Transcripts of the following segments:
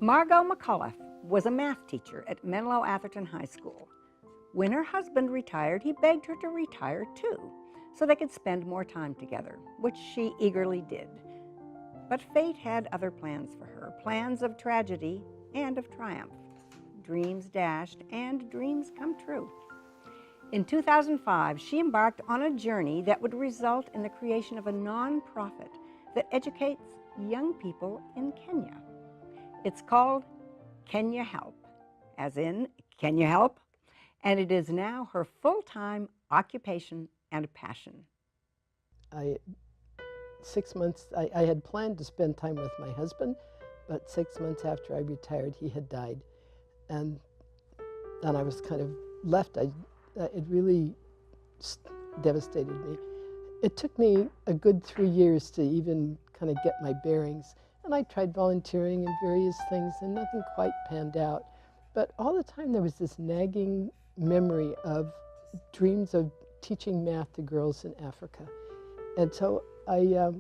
Margo McAULIFFE was a math teacher at Menlo Atherton High School. When her husband retired, he begged her to retire too, so they could spend more time together, which she eagerly did. But fate had other plans for her, plans of tragedy and of triumph, dreams dashed and dreams come true. In 2005, she embarked on a journey that would result in the creation of a nonprofit that educates young people in Kenya. It's called Can You Help, as in, can you help? And it is now her full-time occupation and passion. 6 months, I had planned to spend time with my husband, but 6 months after I retired, he had died. And I was kind of left. It really devastated me. It took me a good 3 years to even kind of get my bearings. And I tried volunteering in various things and nothing quite panned out. But all the time there was this nagging memory of dreams of teaching math to girls in Africa. And so a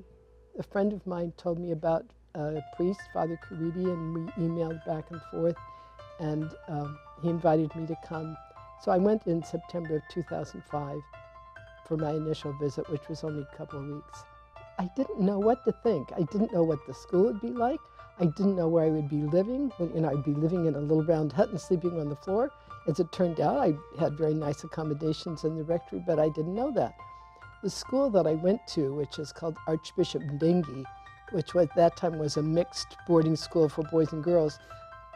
friend of mine told me about a priest, Father Caridi, and we emailed back and forth, and he invited me to come. So I went in September of 2005 for my initial visit, which was only a couple of weeks. I didn't know what to think. I didn't know what the school would be like. I didn't know where I would be living. I'd be living in a little round hut and sleeping on the floor. As it turned out, I had very nice accommodations in the rectory, but I didn't know that. The school that I went to, which is called Archbishop Ndengi, which at that time was a mixed boarding school for boys and girls,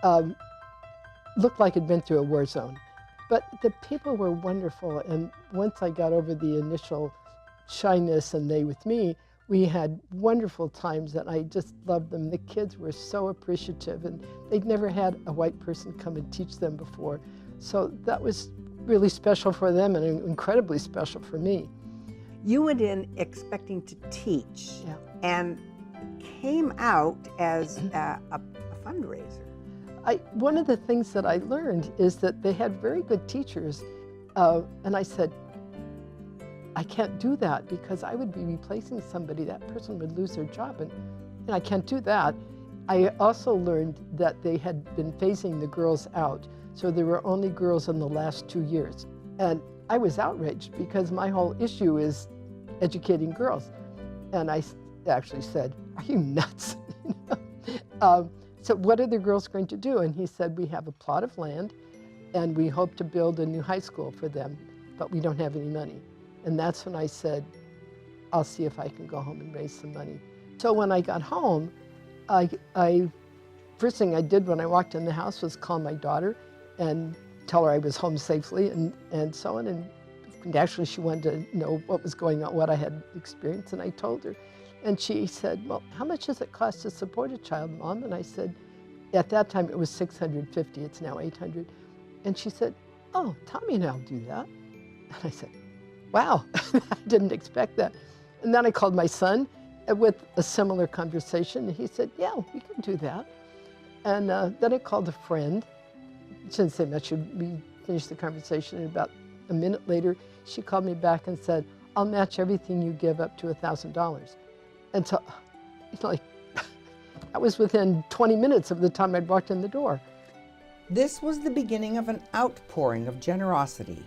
looked like it'd been through a war zone. But the people were wonderful, and once I got over the initial shyness and they with me, we had wonderful times and I just loved them. The kids were so appreciative, and they'd never had a white person come and teach them before. So that was really special for them and incredibly special for me. You went in expecting to teach, Yeah. and came out as a fundraiser. One of the things that I learned is that they had very good teachers, and I said, I can't do that because I would be replacing somebody. That person would lose their job, and I can't do that. I also learned that they had been phasing the girls out, so there were only girls in the last 2 years. And I was outraged because my whole issue is educating girls. And I actually said, are you nuts? So what are the girls going to do? And he said, we have a plot of land and we hope to build a new high school for them, but we don't have any money. And that's when I said, I'll see if I can go home and raise some money. So when I got home, first thing I did when I walked in the house was call my daughter and tell her I was home safely and so on. And actually she wanted to know what was going on, what I had experienced, and I told her. And she said, well, how much does it cost to support a child, Mom? And I said, at that time it was $650, it's now $800. And she said, oh, Tommy and I'll do that. And I said, wow, I didn't expect that. And then I called my son with a similar conversation, and he said, yeah, we can do that. And then I called a friend. She didn't say much. We finished the conversation, and about a minute later, she called me back and said, I'll match everything you give up to $1,000. And so, that was within 20 minutes of the time I'd walked in the door. This was the beginning of an outpouring of generosity,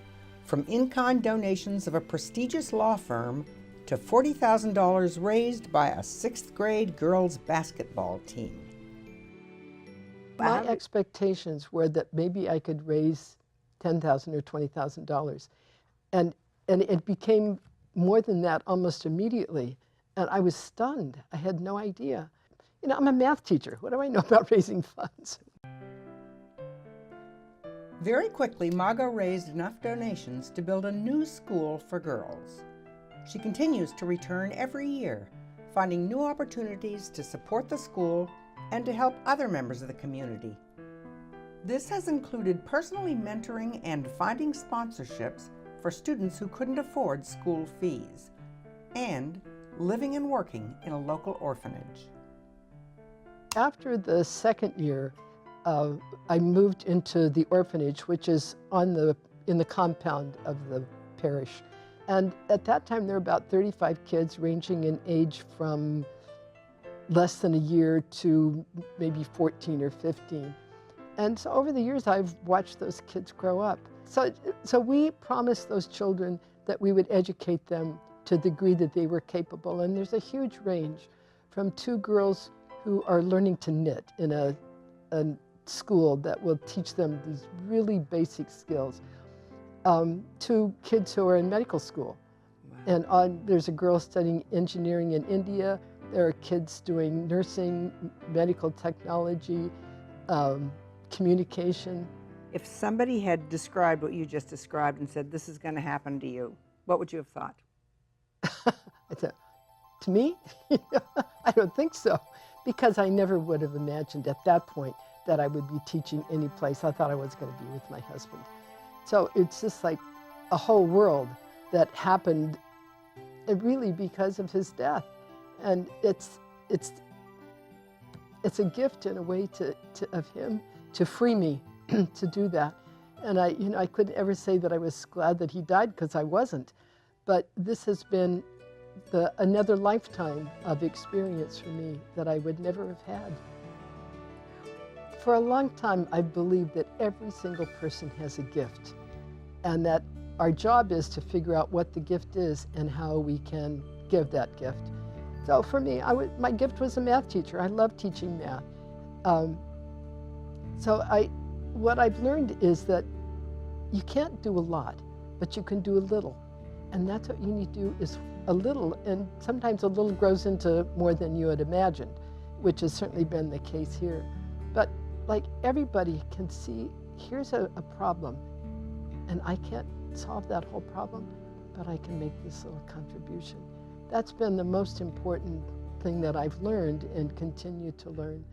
from in-kind donations of a prestigious law firm to $40,000 raised by a 6th grade girls basketball team. My expectations were that maybe I could raise $10,000 or $20,000. And it became more than that almost immediately. And I was stunned. I had no idea. I'm a math teacher. What do I know about raising funds? Very quickly, Margo raised enough donations to build a new school for girls. She continues to return every year, finding new opportunities to support the school and to help other members of the community. This has included personally mentoring and finding sponsorships for students who couldn't afford school fees, and living and working in a local orphanage. After the second year, I moved into the orphanage, which is in the compound of the parish. And at that time, there were about 35 kids ranging in age from less than a year to maybe 14 or 15. And so over the years, I've watched those kids grow up. So we promised those children that we would educate them to the degree that they were capable. And there's a huge range from 2 girls who are learning to knit in a school that will teach them these really basic skills, to kids who are in medical school. Wow. And there's a girl studying engineering in India. There are kids doing nursing, medical technology, communication. If somebody had described what you just described and said, this is going to happen to you, what would you have thought? I said, to me? I don't think so, because I never would have imagined at that point that I would be teaching any place. I thought I was going to be with my husband. So it's just like a whole world that happened really because of his death. And it's a gift in a way of him to free me to do that. And I couldn't ever say that I was glad that he died, because I wasn't. But this has been another lifetime of experience for me that I would never have had. For a long time, I believed that every single person has a gift, and that our job is to figure out what the gift is and how we can give that gift. So for me, my gift was a math teacher. I love teaching math. What I've learned is that you can't do a lot, but you can do a little. And that's what you need to do, is a little, and sometimes a little grows into more than you had imagined, which has certainly been the case here. But like, everybody can see, here's a problem, and I can't solve that whole problem, but I can make this little contribution. That's been the most important thing that I've learned and continue to learn.